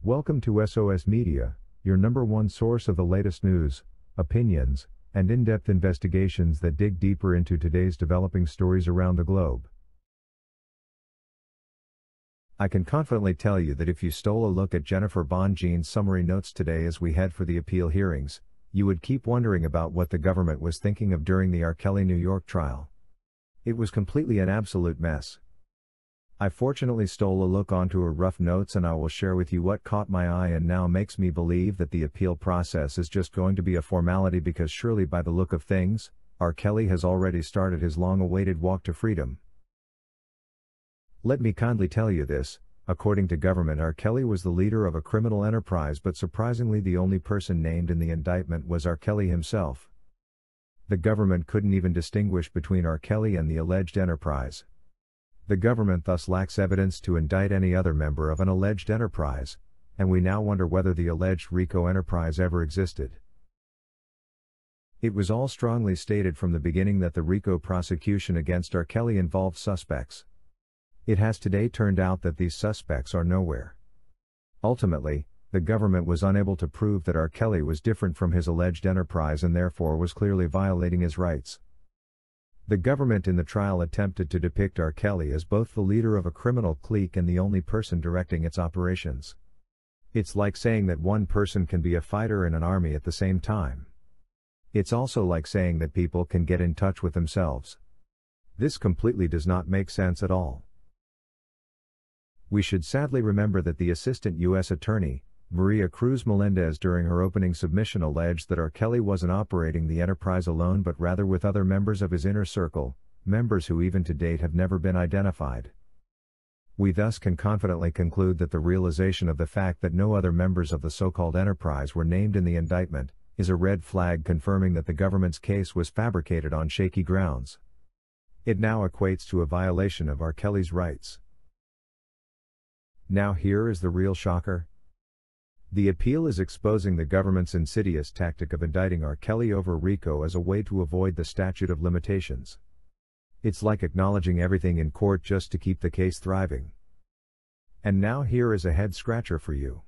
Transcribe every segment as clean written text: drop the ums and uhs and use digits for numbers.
Welcome to SOS Media, your number one source of the latest news, opinions, and in-depth investigations that dig deeper into today's developing stories around the globe. I can confidently tell you that if you stole a look at Jennifer Bonjean's summary notes today as we head for the appeal hearings, you would keep wondering about what the government was thinking of during the R. Kelly New York trial. It was completely an absolute mess. I fortunately stole a look onto her rough notes, and I will share with you what caught my eye and now makes me believe that the appeal process is just going to be a formality, because surely by the look of things, R. Kelly has already started his long-awaited walk to freedom. Let me kindly tell you this, according to government, R. Kelly was the leader of a criminal enterprise, but surprisingly the only person named in the indictment was R. Kelly himself. The government couldn't even distinguish between R. Kelly and the alleged enterprise. The government thus lacks evidence to indict any other member of an alleged enterprise, and we now wonder whether the alleged RICO enterprise ever existed. It was all strongly stated from the beginning that the RICO prosecution against R. Kelly involved suspects. It has today turned out that these suspects are nowhere. Ultimately, the government was unable to prove that R. Kelly was different from his alleged enterprise and therefore was clearly violating his rights. The government in the trial attempted to depict R. Kelly as both the leader of a criminal clique and the only person directing its operations. It's like saying that one person can be a fighter in an army at the same time. It's also like saying that people can get in touch with themselves. This completely does not make sense at all. We should sadly remember that the Assistant U.S. Attorney, Maria Cruz Melendez, during her opening submission alleged that R. Kelly wasn't operating the enterprise alone but rather with other members of his inner circle, members who even to date have never been identified. We thus can confidently conclude that the realization of the fact that no other members of the so-called enterprise were named in the indictment is a red flag, confirming that the government's case was fabricated on shaky grounds. It now equates to a violation of R. Kelly's rights. Now here is the real shocker. The appeal is exposing the government's insidious tactic of indicting R. Kelly over RICO as a way to avoid the statute of limitations. It's like acknowledging everything in court just to keep the case thriving. And now here is a head-scratcher for you.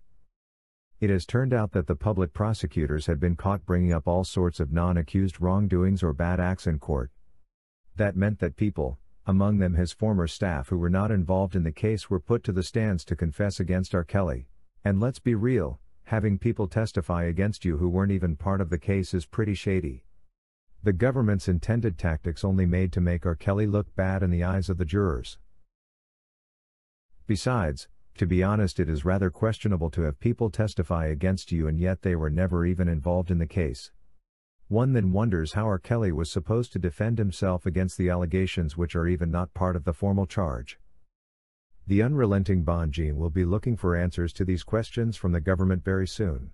It has turned out that the public prosecutors had been caught bringing up all sorts of non-accused wrongdoings or bad acts in court. That meant that people, among them his former staff who were not involved in the case, were put to the stands to confess against R. Kelly. And let's be real, having people testify against you who weren't even part of the case is pretty shady. The government's intended tactics only made to make R. Kelly look bad in the eyes of the jurors. Besides, to be honest, it is rather questionable to have people testify against you and yet they were never even involved in the case. One then wonders how R. Kelly was supposed to defend himself against the allegations which are even not part of the formal charge. The unrelenting Bonjean will be looking for answers to these questions from the government very soon.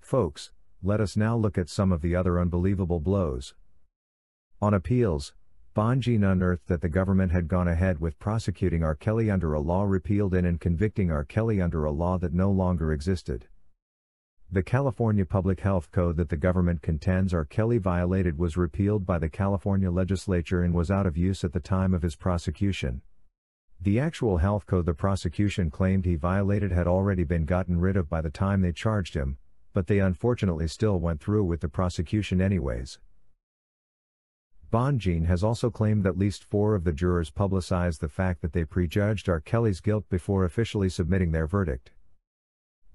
Folks, let us now look at some of the other unbelievable blows. On appeals, Bonjean unearthed that the government had gone ahead with prosecuting R. Kelly under a law repealed in and convicting R. Kelly under a law that no longer existed. The California Public Health Code that the government contends R. Kelly violated was repealed by the California legislature and was out of use at the time of his prosecution. The actual health code the prosecution claimed he violated had already been gotten rid of by the time they charged him, but they unfortunately still went through with the prosecution anyways. Bonjean has also claimed that at least 4 of the jurors publicized the fact that they prejudged R. Kelly's guilt before officially submitting their verdict.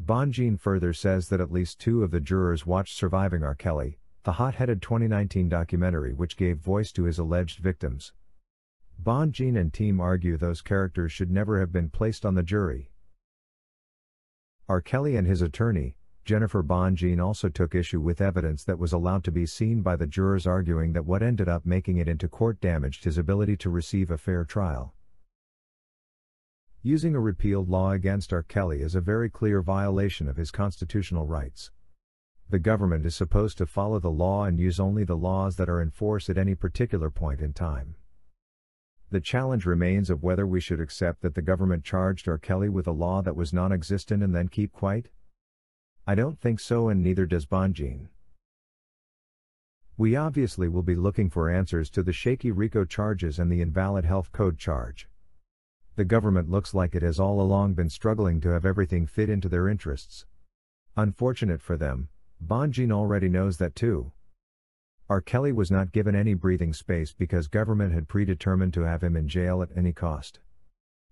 Bonjean further says that at least 2 of the jurors watched Surviving R. Kelly, the hot-headed 2019 documentary which gave voice to his alleged victims. Bonjean and team argue those characters should never have been placed on the jury. R. Kelly and his attorney, Jennifer Bonjean, also took issue with evidence that was allowed to be seen by the jurors, arguing that what ended up making it into court damaged his ability to receive a fair trial. Using a repealed law against R. Kelly is a very clear violation of his constitutional rights. The government is supposed to follow the law and use only the laws that are in force at any particular point in time. The challenge remains of whether we should accept that the government charged R. Kelly with a law that was non-existent and then keep quiet. I don't think so, and neither does Bonjean. We obviously will be looking for answers to the shaky RICO charges and the invalid health code charge. The government looks like it has all along been struggling to have everything fit into their interests. Unfortunate for them, Bonjean already knows that too. R. Kelly was not given any breathing space because government had predetermined to have him in jail at any cost.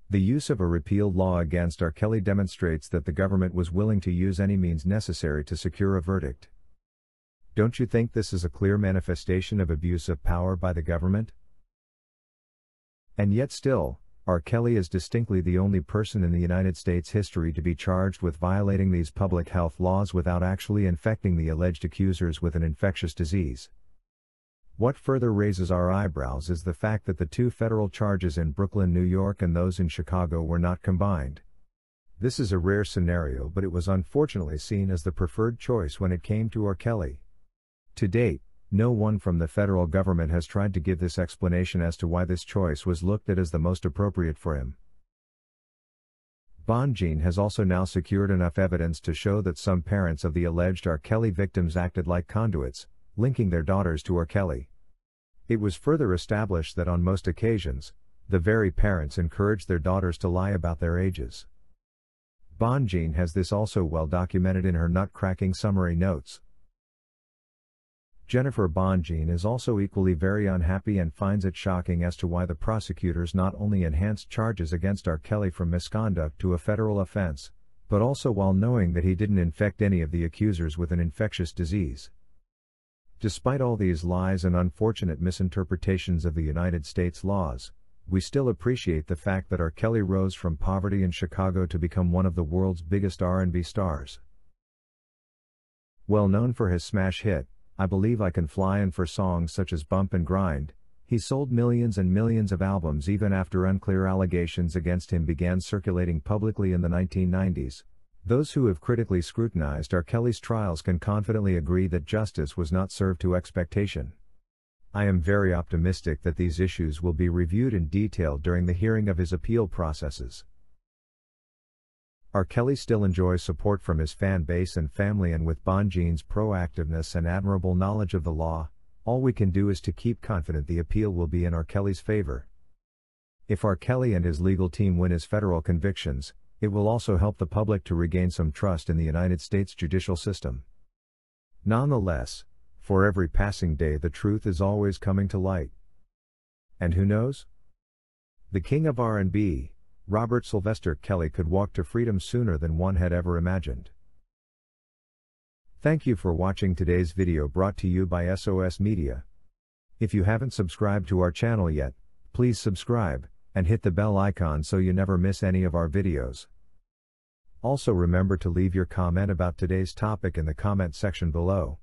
The use of a repealed law against R. Kelly demonstrates that the government was willing to use any means necessary to secure a verdict. Don't you think this is a clear manifestation of abuse of power by the government? And yet still, R. Kelly is distinctly the only person in the United States history to be charged with violating these public health laws without actually infecting the alleged accusers with an infectious disease. What further raises our eyebrows is the fact that the two federal charges in Brooklyn, New York and those in Chicago were not combined. This is a rare scenario, but it was unfortunately seen as the preferred choice when it came to R. Kelly. To date, no one from the federal government has tried to give this explanation as to why this choice was looked at as the most appropriate for him. Bonjean has also now secured enough evidence to show that some parents of the alleged R. Kelly victims acted like conduits, linking their daughters to R. Kelly. It was further established that on most occasions, the very parents encouraged their daughters to lie about their ages. Bonjean has this also well documented in her nut-cracking summary notes. Jennifer Bonjean is also equally very unhappy and finds it shocking as to why the prosecutors not only enhanced charges against R. Kelly from misconduct to a federal offense, but also while knowing that he didn't infect any of the accusers with an infectious disease. Despite all these lies and unfortunate misinterpretations of the United States laws, we still appreciate the fact that R. Kelly rose from poverty in Chicago to become one of the world's biggest R&B stars. Well known for his smash hit, I Believe I Can Fly, and for songs such as Bump and Grind, he sold millions and millions of albums even after unclear allegations against him began circulating publicly in the 1990s. Those who have critically scrutinized R. Kelly's trials can confidently agree that justice was not served to expectation. I am very optimistic that these issues will be reviewed in detail during the hearing of his appeal processes. R. Kelly still enjoys support from his fan base and family, and with Bonjean's proactiveness and admirable knowledge of the law, all we can do is to keep confident the appeal will be in R. Kelly's favor. If R. Kelly and his legal team win his federal convictions, it will also help the public to regain some trust in the United States judicial system. Nonetheless, for every passing day the truth is always coming to light. And who knows? The king of R&B, Robert Sylvester Kelly, could walk to freedom sooner than one had ever imagined. Thank you for watching today's video brought to you by SOS Media. If you haven't subscribed to our channel yet, please subscribe, and hit the bell icon so you never miss any of our videos. Also remember to leave your comment about today's topic in the comment section below.